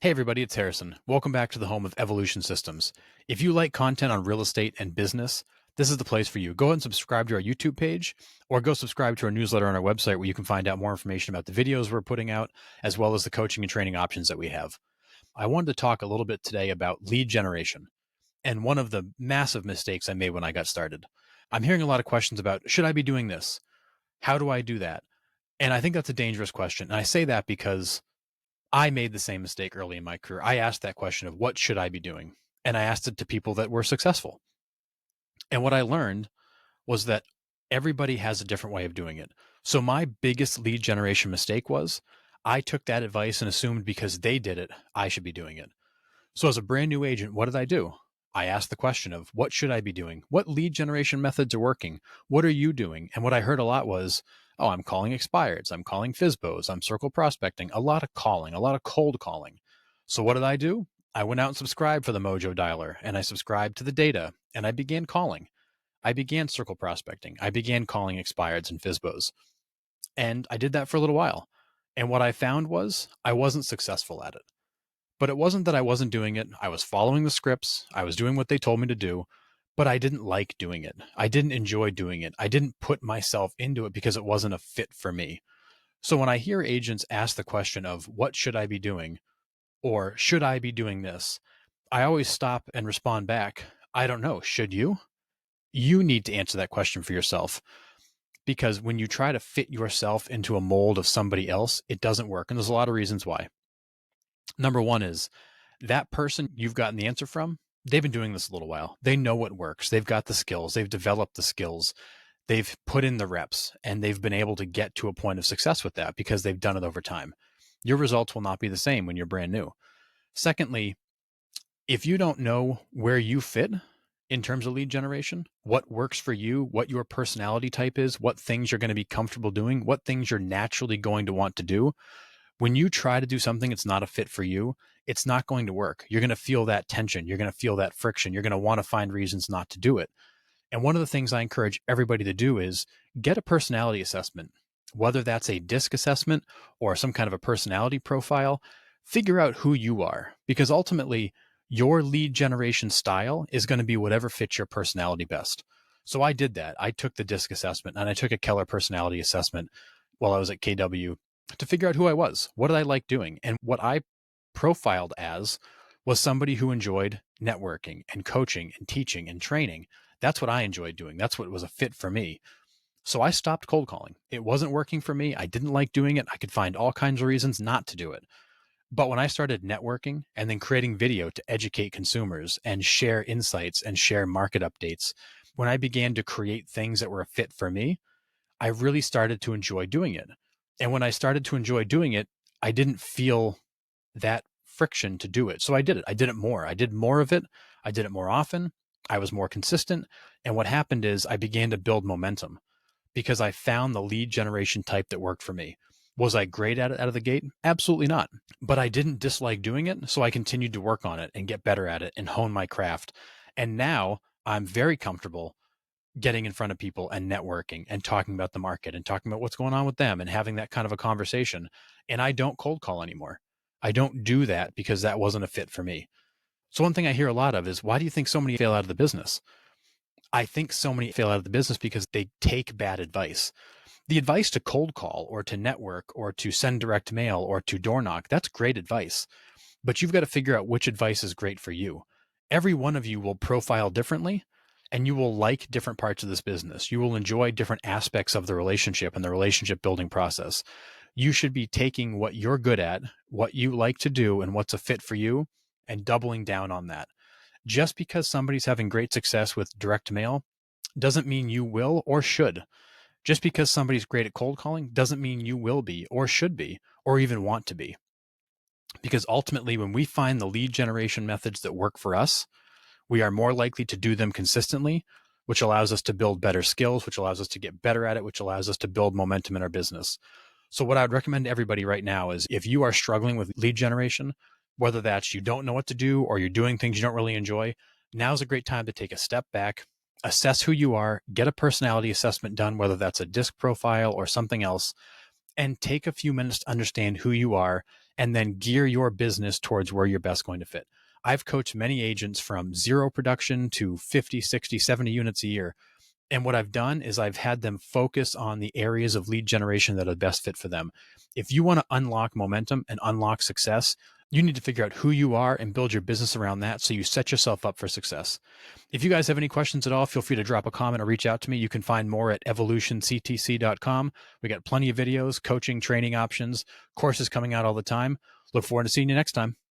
Hey everybody, it's Harrison. Welcome back to the home of Evolution Systems. If you like content on real estate and business, this is the place for you. Go ahead and subscribe to our YouTube page or go subscribe to our newsletter on our website where you can find out more information about the videos we're putting out, as well as the coaching and training options that we have. I wanted to talk a little bit today about lead generation and one of the massive mistakes I made when I got started. I'm hearing a lot of questions about, should I be doing this? How do I do that? And I think that's a dangerous question. And I say that because I made the same mistake early in my career. I asked that question of what should I be doing? And I asked it to people that were successful. And what I learned was that everybody has a different way of doing it. So my biggest lead generation mistake was I took that advice and assumed because they did it, I should be doing it. So as a brand new agent, what did I do? I asked the question of what should I be doing? What lead generation methods are working? What are you doing? And what I heard a lot was, oh, I'm calling expireds. I'm calling FSBOs. I'm circle prospecting. A lot of calling, a lot of cold calling. So what did I do? I went out and subscribed for the Mojo Dialer and I subscribed to the data and I began calling. I began circle prospecting. I began calling expireds and FSBOs. And I did that for a little while. And what I found was I wasn't successful at it. But it wasn't that I wasn't doing it. I was following the scripts. I was doing what they told me to do, but I didn't like doing it. I didn't enjoy doing it. I didn't put myself into it because it wasn't a fit for me. So when I hear agents ask the question of what should I be doing or should I be doing this, I always stop and respond back, I don't know. Should you? You need to answer that question for yourself because when you try to fit yourself into a mold of somebody else, it doesn't work. And there's a lot of reasons why. Number one is that person you've gotten the answer from, they've been doing this a little while. They know what works. They've got the skills. They've developed the skills. They've put in the reps and they've been able to get to a point of success with that because they've done it over time. Your results will not be the same when you're brand new. Secondly, if you don't know where you fit in terms of lead generation, what works for you, what your personality type is, what things you're going to be comfortable doing, what things you're naturally going to want to do, when you try to do something that's not a fit for you, it's not going to work. You're going to feel that tension. You're going to feel that friction. You're going to want to find reasons not to do it. And one of the things I encourage everybody to do is get a personality assessment, whether that's a DISC assessment or some kind of a personality profile. Figure out who you are, because ultimately your lead generation style is going to be whatever fits your personality best. So I did that. I took the DISC assessment and I took a Keller personality assessment while I was at KW to figure out who I was. What did I like doing? And what I profiled as was somebody who enjoyed networking and coaching and teaching and training. That's what I enjoyed doing. That's what was a fit for me. So I stopped cold calling. It wasn't working for me. I didn't like doing it. I could find all kinds of reasons not to do it. But when I started networking and then creating video to educate consumers and share insights and share market updates, when I began to create things that were a fit for me, I really started to enjoy doing it. And when I started to enjoy doing it, I didn't feel that friction to do it. So I did it. I did it more. I did more of it. I did it more often. I was more consistent. And what happened is I began to build momentum because I found the lead generation type that worked for me. Was I great at it out of the gate? Absolutely not. But I didn't dislike doing it. So I continued to work on it and get better at it and hone my craft. And now I'm very comfortable getting in front of people and networking and talking about the market and talking about what's going on with them and having that kind of a conversation. And I don't cold call anymore. I don't do that because that wasn't a fit for me. So one thing I hear a lot of is, why do you think so many fail out of the business? I think so many fail out of the business because they take bad advice. The advice to cold call or to network or to send direct mail or to door knock, that's great advice. But you've got to figure out which advice is great for you. Every one of you will profile differently and you will like different parts of this business. You will enjoy different aspects of the relationship and the relationship building process. You should be taking what you're good at, what you like to do, and what's a fit for you and doubling down on that. Just because somebody's having great success with direct mail doesn't mean you will or should. Just because somebody's great at cold calling doesn't mean you will be or should be or even want to be. Because ultimately, when we find the lead generation methods that work for us, we are more likely to do them consistently, which allows us to build better skills, which allows us to get better at it, which allows us to build momentum in our business. So what I would recommend to everybody right now is, if you are struggling with lead generation, whether that's you don't know what to do or you're doing things you don't really enjoy, now's a great time to take a step back, assess who you are, get a personality assessment done, whether that's a DISC profile or something else, and take a few minutes to understand who you are and then gear your business towards where you're best going to fit. I've coached many agents from zero production to 50, 60, 70 units a year. And what I've done is I've had them focus on the areas of lead generation that are best fit for them. If you want to unlock momentum and unlock success, you need to figure out who you are and build your business around that so you set yourself up for success. If you guys have any questions at all, feel free to drop a comment or reach out to me. You can find more at evolutionctc.com. We got plenty of videos, coaching, training options, courses coming out all the time. Look forward to seeing you next time.